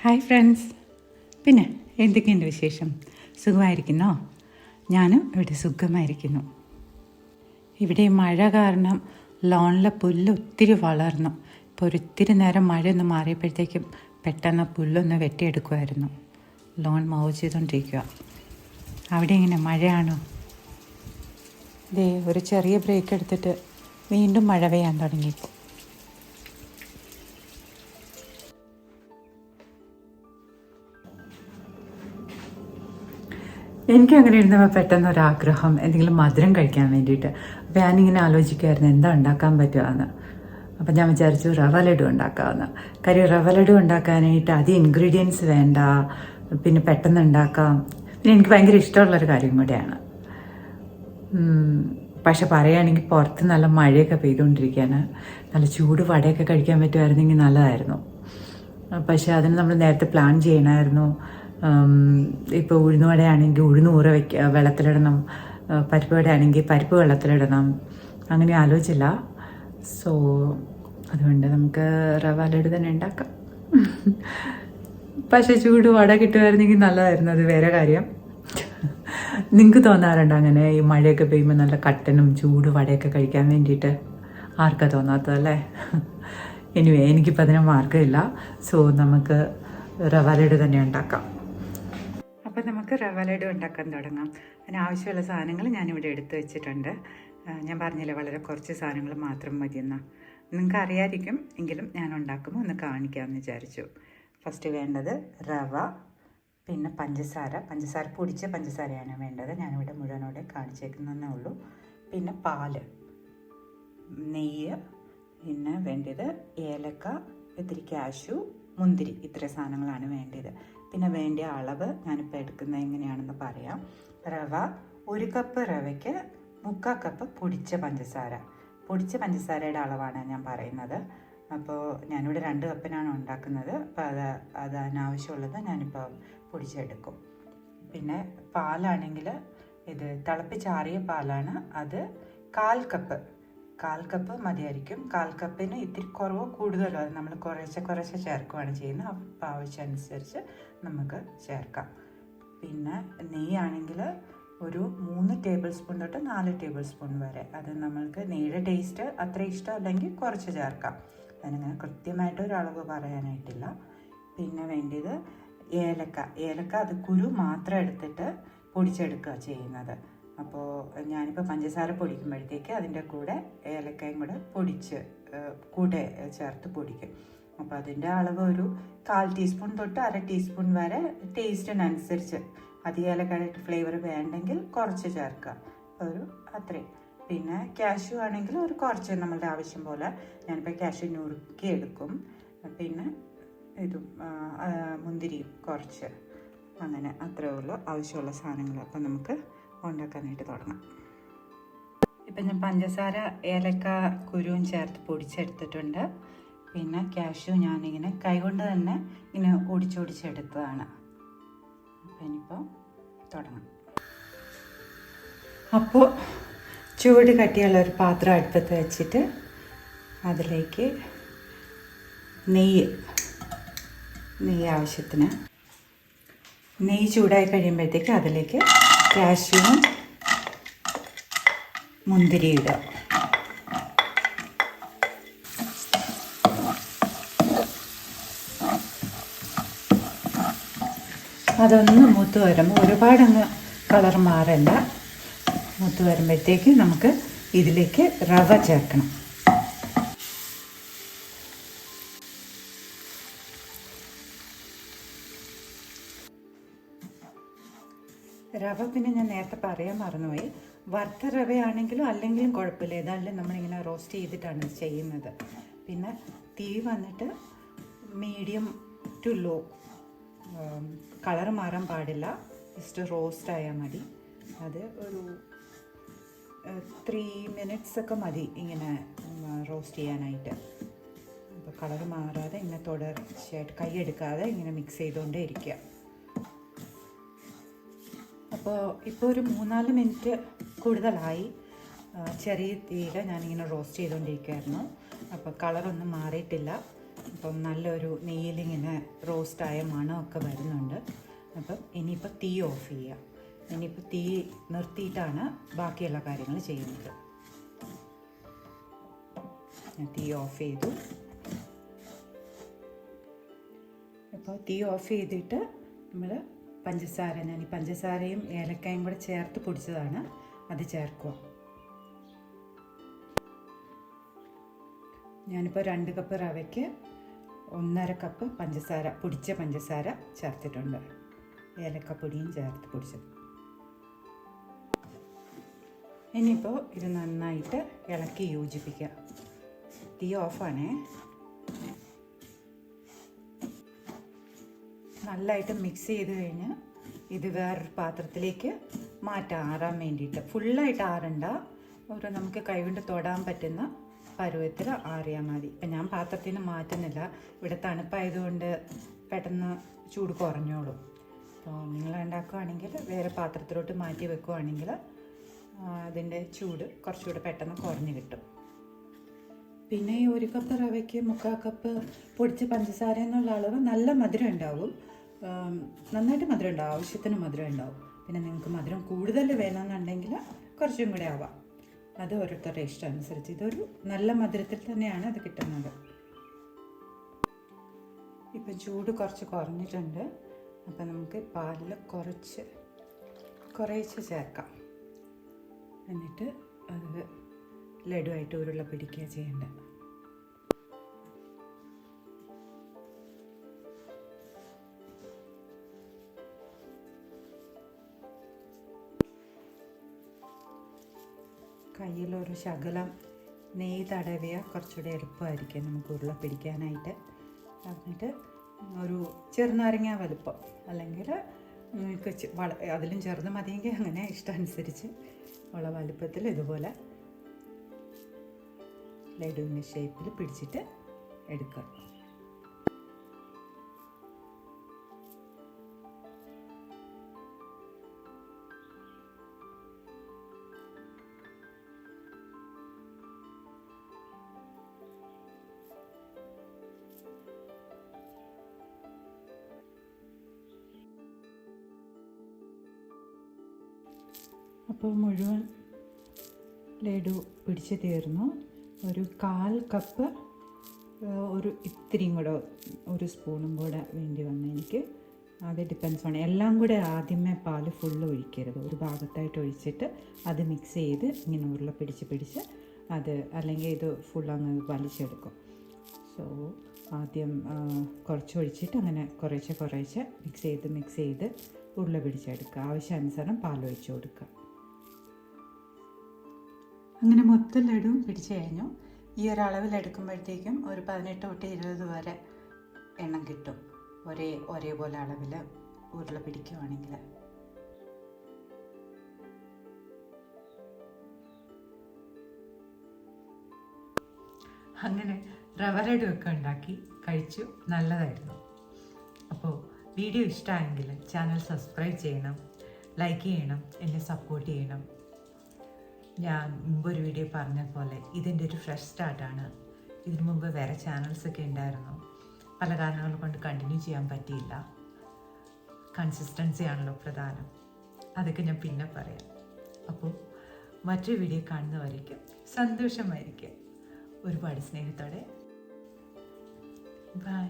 Hi friends, പിന്നെ എന്തൊക്കെയുണ്ട് വിശേഷം? സുഖമായിരിക്കുന്നോ? ഞാനും ഇവിടെ സുഖമായിരിക്കുന്നു. ഇവിടെ മഴ കാരണം ലോണിലെ പുല്ല് ഒത്തിരി വളർന്നു. ഇപ്പോൾ ഒരിത്തിരി നേരം മഴയൊന്ന് മാറിയപ്പോഴത്തേക്കും പെട്ടെന്ന് പുല്ലൊന്ന് വെട്ടിയെടുക്കുമായിരുന്നു. ലോൺ മൗവ് ചെയ്തുകൊണ്ടിരിക്കുക. അവിടെ ഇങ്ങനെ മഴയാണോ? ഇതേ ഒരു ചെറിയ ബ്രേക്ക് എടുത്തിട്ട് വീണ്ടും മഴ പെയ്യാൻ തുടങ്ങിയപ്പോൾ. എനിക്കങ്ങനെ ഇരുന്നപ്പോൾ പെട്ടെന്നൊരാഗ്രഹം എന്തെങ്കിലും മധുരം കഴിക്കാൻ വേണ്ടിയിട്ട്. അപ്പോൾ ഞാനിങ്ങനെ ആലോചിക്കുമായിരുന്നു എന്താ ഉണ്ടാക്കാൻ പറ്റുകയെന്ന്. അപ്പം ഞാൻ വിചാരിച്ചു റവ ലഡു ഉണ്ടാക്കാമെന്ന്. കാര്യം റവ ലഡു ഉണ്ടാക്കാനായിട്ട് അധികം ഇൻഗ്രീഡിയൻസ് വേണ്ട, പിന്നെ പെട്ടെന്ന് ഉണ്ടാക്കാം. പിന്നെ എനിക്ക് ഭയങ്കര ഇഷ്ടമുള്ളൊരു കാര്യം കൂടെയാണ്. പക്ഷെ പറയുകയാണെങ്കിൽ പുറത്ത് നല്ല മഴയൊക്കെ പെയ്തുകൊണ്ടിരിക്കുകയാണ്. നല്ല ചൂട് വടയൊക്കെ കഴിക്കാൻ പറ്റുമായിരുന്നെങ്കിൽ നല്ലതായിരുന്നു. പക്ഷേ അതിന് നമ്മൾ നേരത്തെ പ്ലാൻ ചെയ്യണമായിരുന്നു. ഇപ്പോൾ ഉഴുന്ന് വടയാണെങ്കിൽ ഉഴുന്ന് വെള്ളത്തിലിടണം, പരിപ്പ് വടയാണെങ്കിൽ പരിപ്പ് വെള്ളത്തിലിടണം. അങ്ങനെ ആലോചിച്ചില്ല. സോ അതുകൊണ്ട് നമുക്ക് റവ ലഡു തന്നെ ഉണ്ടാക്കാം. പക്ഷേ ചൂട് വട കിട്ടുമായിരുന്നെങ്കിൽ നല്ലതായിരുന്നു, അത് വേറെ കാര്യം. നിങ്ങൾക്ക് തോന്നാറുണ്ട് അങ്ങനെ ഈ മഴയൊക്കെ പെയ്യുമ്പോൾ നല്ല കട്ടനും ചൂട് വടയൊക്കെ കഴിക്കാൻ വേണ്ടിയിട്ട്? ആർക്കാ തോന്നാത്തതല്ലേ? എനിവേ എനിക്കിപ്പോൾ അതിന് മാർഗ്ഗമില്ല. സോ നമുക്ക് റവ ലഡു തന്നെ ഉണ്ടാക്കാം. അപ്പോൾ നമുക്ക് റവ ലഡു ഉണ്ടാക്കാൻ തുടങ്ങാം. അതിനാവശ്യമുള്ള സാധനങ്ങൾ ഞാനിവിടെ എടുത്തു വെച്ചിട്ടുണ്ട്. ഞാൻ പറഞ്ഞില്ലേ വളരെ കുറച്ച് സാധനങ്ങൾ മാത്രം മതിയെന്ന്. നിങ്ങൾക്ക് അറിയാതിരിക്കും, എങ്കിലും ഞാൻ ഉണ്ടാക്കുമ്പോൾ ഒന്ന് കാണിക്കാമെന്ന് വിചാരിച്ചു. ഫസ്റ്റ് വേണ്ടത് റവ, പിന്നെ പഞ്ചസാര പൊടിച്ച പഞ്ചസാരയാണ് വേണ്ടത്. ഞാനിവിടെ മുഴുവനോടെ കാണിച്ചേക്കുന്നതേ ഉള്ളൂ. പിന്നെ പാല്, നെയ്യ്, പിന്നെ വേണ്ടത് ഏലക്ക, ഇത്തിരി കാഷ്യൂ, മുന്തിരി. ഇത്ര സാധനങ്ങളാണ് വേണ്ടത്. പിന്നെ വേണ്ട അളവ് ഞാനിപ്പോൾ എടുക്കുന്നത് എങ്ങനെയാണെന്ന് പറയാം. റവ 1 കപ്പ് റവയ്ക്ക് 3/4 കപ്പ് പൊടിച്ച പഞ്ചസാരയുടെ അളവാണ് ഞാൻ പറയുന്നത്. അപ്പോൾ ഞാനിവിടെ 2 കപ്പിനാണ് ഉണ്ടാക്കുന്നത്. അപ്പോൾ അതിനാവശ്യമുള്ളത് ഞാനിപ്പോൾ പൊടിച്ചെടുക്കും. പിന്നെ പാലാണെങ്കിൽ ഇത് തിളപ്പിച്ചാറിയ പാലാണ്. അത് 1/4 കപ്പ് മതിയായിരിക്കും. 1/4 കപ്പിന് ഇത്തിരി കുറവോ കൂടുതലോ അത് നമ്മൾ കുറേശ്ശെ ചേർക്കുകയാണ് ചെയ്യുന്നത്. അപ്പോൾ ആവശ്യമനുസരിച്ച് നമുക്ക് ചേർക്കാം. പിന്നെ നെയ്യാണെങ്കിൽ ഒരു 3 ടേബിൾ സ്പൂൺ തൊട്ട് 4 ടേബിൾ സ്പൂൺ വരെ. അത് നമ്മൾക്ക് നെയ്യുടെ ടേസ്റ്റ് അത്ര ഇഷ്ടമല്ലെങ്കിൽ കുറച്ച് ചേർക്കാം. അതിനങ്ങനെ കൃത്യമായിട്ടൊരു അളവ് പറയാനായിട്ടില്ല. പിന്നെ വേണ്ടത് ഏലക്ക അത് കുരു മാത്രം എടുത്തിട്ട് പൊടിച്ചെടുക്കുക ചെയ്യുന്നത്. അപ്പോൾ ഞാനിപ്പോൾ പഞ്ചസാര പൊടിക്കുമ്പോഴത്തേക്ക് അതിൻ്റെ കൂടെ ഏലക്കയും കൂടെ ചേർത്ത് പൊടിക്കും. അപ്പോൾ അതിൻ്റെ അളവ് ഒരു 1/4 ടീസ്പൂൺ തൊട്ട് 1/2 ടീസ്പൂൺ വരെ ടേസ്റ്റിനനുസരിച്ച്. അധികം ഏലക്കയുടെ ഫ്ലേവർ വേണ്ടെങ്കിൽ കുറച്ച് ചേർക്കുക. ഒരു അത്രയും. പിന്നെ കാഷ്യൂ ആണെങ്കിൽ ഒരു കുറച്ച് നമ്മളുടെ ആവശ്യം പോലെ. ഞാനിപ്പോൾ കാഷ്യൂ നുറുക്കി എടുക്കും. പിന്നെ ഇതും മുന്തിരിയും കുറച്ച്. അങ്ങനെ അത്രയേ ഉള്ളൂ ആവശ്യമുള്ള സാധനങ്ങൾ. അപ്പോൾ നമുക്ക് ഉണ്ടാക്കാനായിട്ട് തുടങ്ങാം. ഇപ്പം ഞാൻ പഞ്ചസാര ഏലക്ക കുരുവും ചേർത്ത് പൊടിച്ചെടുത്തിട്ടുണ്ട്. പിന്നെ കാഷ്യൂ ഞാനിങ്ങനെ കൈകൊണ്ട് തന്നെ ഇങ്ങനെ ഒടിച്ചെടുത്തതാണ്. അപ്പം ഇനിയിപ്പോൾ തുടങ്ങാം. അപ്പോൾ ചൂട് കട്ടിയുള്ള ഒരു പാത്രം അടുപ്പത്ത് വെച്ചിട്ട് അതിലേക്ക് നെയ്യ് ആവശ്യത്തിന്. നെയ്യ് ചൂടായി കഴിയുമ്പോഴത്തേക്ക് അതിലേക്ക് കാഷ്യൂവും മുന്തിരി ഇടുക. അതൊന്ന് മൂത്ത് വരുമ്പോൾ ഒരുപാടങ്ങ് കളർ മാറണ്ട. മൂത്ത് വരുമ്പോഴത്തേക്ക് നമുക്ക് ഇതിലേക്ക് റവ ചേർക്കണം. റവ പിന്നെ ഞാൻ നേരത്തെ പറയാൻ മറന്നുപോയി. വറുത്ത റവയാണെങ്കിലും അല്ലെങ്കിലും കുഴപ്പമില്ല. ഏതായാലും നമ്മളിങ്ങനെ റോസ്റ്റ് ചെയ്തിട്ടാണ് ചെയ്യുന്നത്. പിന്നെ തീ വന്നിട്ട് മീഡിയം ടു ലോ. കളർ മാറാൻ പാടില്ല, ജസ്റ്റ് റോസ്റ്റ് ആയാൽ മതി. അത് ഒരു 3 മിനിറ്റ്സ് ഒക്കെ മതി ഇങ്ങനെ റോസ്റ്റ് ചെയ്യാനായിട്ട്. അപ്പോൾ കളർ മാറാതെ ഇങ്ങനെ തുടർച്ചയായിട്ട് കൈയെടുക്കാതെ ഇങ്ങനെ മിക്സ് ചെയ്തുകൊണ്ടേ ഇരിക്കുക. അപ്പോൾ ഇപ്പോൾ ഒരു 3-4 മിനിറ്റ് കൂടുതലായി. ചെറിയ തീയിൽ ഞാനിങ്ങനെ റോസ്റ്റ് ചെയ്തുകൊണ്ടിരിക്കുകയായിരുന്നു. അപ്പോൾ കളറൊന്നും മാറിയിട്ടില്ല. അപ്പം നല്ലൊരു നെയ്യിലിങ്ങനെ റോസ്റ്റായ മണമൊക്കെ വരുന്നുണ്ട്. അപ്പം ഇനിയിപ്പോൾ തീ ഓഫ് ചെയ്യാം. ഇനിയിപ്പോൾ തീ നിർത്തിയിട്ടാണ് ബാക്കിയുള്ള കാര്യങ്ങൾ ചെയ്യുന്നത്. ഞാൻ തീ ഓഫ് ചെയ്തു. അപ്പോൾ തീ ഓഫ് ചെയ്തിട്ട് നമ്മൾ പഞ്ചസാര, ഞാൻ ഈ പഞ്ചസാരയും ഏലക്കായും കൂടെ ചേർത്ത് പൊടിച്ചതാണ്, അത് ചേർക്കുക. ഞാനിപ്പോൾ 2 കപ്പ് റവയ്ക്ക് 1.5 കപ്പ് പഞ്ചസാര, പൊടിച്ച പഞ്ചസാര ചേർത്തിട്ടുണ്ട്. ഏലക്കപ്പൊടിയും ചേർത്ത് പൊടിച്ചത്. ഇനിയിപ്പോൾ ഇത് നന്നായിട്ട് ഇളക്കി യോജിപ്പിക്കുക. തീ ഓഫാണേ. നല്ലതായിട്ട് മിക്സ് ചെയ്ത് കഴിഞ്ഞ് ഇത് വേറൊരു പാത്രത്തിലേക്ക് മാറ്റാം, ആറാൻ വേണ്ടിയിട്ട്. ഫുള്ളായിട്ട് ആറണ്ട, ഒരു നമുക്ക് കൈകൊണ്ട് തൊടാൻ പറ്റുന്ന പരുവത്തിൽ ആറിയാൽ മതി. ഇപ്പം ഞാൻ പാത്രത്തിൽ നിന്ന് മാറ്റുന്നില്ല, ഇവിടെ തണുപ്പായതുകൊണ്ട് പെട്ടെന്ന് ചൂട് കുറഞ്ഞോളും. അപ്പോൾ നിങ്ങൾ ഉണ്ടാക്കുകയാണെങ്കിൽ വേറെ പാത്രത്തിലോട്ട് മാറ്റി വെക്കുകയാണെങ്കിൽ അതിൻ്റെ ചൂട് കുറച്ചുകൂടെ പെട്ടെന്ന് കുറഞ്ഞ് കിട്ടും. പിന്നെ ഈ 1 കപ്പ് റവയ്ക്ക് 3/4 കപ്പ് പൊടിച്ച പഞ്ചസാര എന്നുള്ള അളവ് നല്ല മധുരം ഉണ്ടാവും, നന്നായിട്ട് മധുരം ഉണ്ടാവും, ആവശ്യത്തിന് മധുരം ഉണ്ടാവും. പിന്നെ നിങ്ങൾക്ക് മധുരം കൂടുതൽ വേണമെന്നുണ്ടെങ്കിൽ കുറച്ചും കൂടെ ആവാം, അത് ഓരോരുത്തരുടെ ഇഷ്ടം അനുസരിച്ച്. ഇതൊരു നല്ല മധുരത്തിൽ തന്നെയാണ് അത് കിട്ടുന്നത്. ഇപ്പം ചൂട് കുറച്ച് കുറഞ്ഞിട്ടുണ്ട്. അപ്പം നമുക്ക് പാലിൽ കുറേശ്ശെ ചേർക്കാം. എന്നിട്ട് അത് ലഡുവായിട്ട് ഉരുള പിടിക്കുക ചെയ്യേണ്ടത്. കയ്യിലൊരു ശകലം നെയ്യ് തടവിയ കുറച്ചുകൂടെ എളുപ്പമായിരിക്കും നമുക്ക് ഉരുള പിടിക്കാനായിട്ട്. എന്നിട്ട് ഒരു ചെറുനാരങ്ങ വലുപ്പം, അല്ലെങ്കിൽ നിങ്ങൾക്ക് അതിലും ചെറുത് മതിയെങ്കിൽ അങ്ങനെ ഇഷ്ടമനുസരിച്ച് ഉള്ള വലുപ്പത്തിൽ ഇതുപോലെ ലഡുവിൻ്റെ ഷേപ്പിൽ പിടിച്ചിട്ട് എടുക്കുക. അപ്പോൾ മുഴുവൻ ലഡു പിടിച്ച് തീർന്നു. ഒരു 1/4 കപ്പ്, ഒരു ഇത്തിരിയും കൂടെ, ഒരു സ്പൂണും കൂടെ വേണ്ടി വന്നു എനിക്ക്. അത് ഡിപ്പെൻസ് ആണ്. എല്ലാം കൂടെ ആദ്യമേ പാൽ ഫുള്ള് ഒഴിക്കരുത്, ഒരു ഭാഗത്തായിട്ട് ഒഴിച്ചിട്ട് അത് മിക്സ് ചെയ്ത് ഇങ്ങനെ ഉരുള പിടിച്ച് അത്, അല്ലെങ്കിൽ ഇത് ഫുൾ അങ്ങ് വലിച്ചെടുക്കും. സോ ആദ്യം കുറച്ച് ഒഴിച്ചിട്ട് അങ്ങനെ കുറേശ്ശെ മിക്സ് ചെയ്ത് ഉരുള പിടിച്ചെടുക്കുക. ആവശ്യാനുസരണം പാലൊഴിച്ച് കൊടുക്കുക. അങ്ങനെ മൊത്തം ലഡുവും പിടിച്ച് കഴിഞ്ഞു. ഈ ഒരളവിലെടുക്കുമ്പോഴത്തേക്കും ഒരു 18 തൊട്ട് 20 വരെ എണ്ണം കിട്ടും, ഒരേപോലെ അളവിൽ ഉരുള പിടിക്കുവാണെങ്കിൽ. അങ്ങനെ റവ ലഡു ഒക്കെ ഉണ്ടാക്കി കഴിച്ചു, നല്ലതായിരുന്നു. അപ്പോൾ വീഡിയോ ഇഷ്ടമായെങ്കിൽ ചാനൽ സബ്സ്ക്രൈബ് ചെയ്യണം, ലൈക്ക് ചെയ്യണം, എന്നെ സപ്പോർട്ട് ചെയ്യണം. ഞാൻ മുമ്പൊരു വീഡിയോ പറഞ്ഞ പോലെ ഇതിൻ്റെ ഒരു ഫ്രഷ് സ്റ്റാർട്ടാണ്. ഇതിനു മുമ്പ് വേറെ ചാനൽസൊക്കെ ഉണ്ടായിരുന്നു, പല കാരണങ്ങൾ കൊണ്ട് കണ്ടിന്യൂ ചെയ്യാൻ പറ്റിയില്ല. കൺസിസ്റ്റൻസി ആണല്ലോ പ്രധാനം, അതൊക്കെ ഞാൻ പിന്നെ പറയാം. അപ്പോൾ മറ്റൊരു വീഡിയോ കാണുന്നവരേക്കും സന്തോഷമായിരിക്കും. ഒരുപാട് സ്നേഹത്തോടെ ബൈ.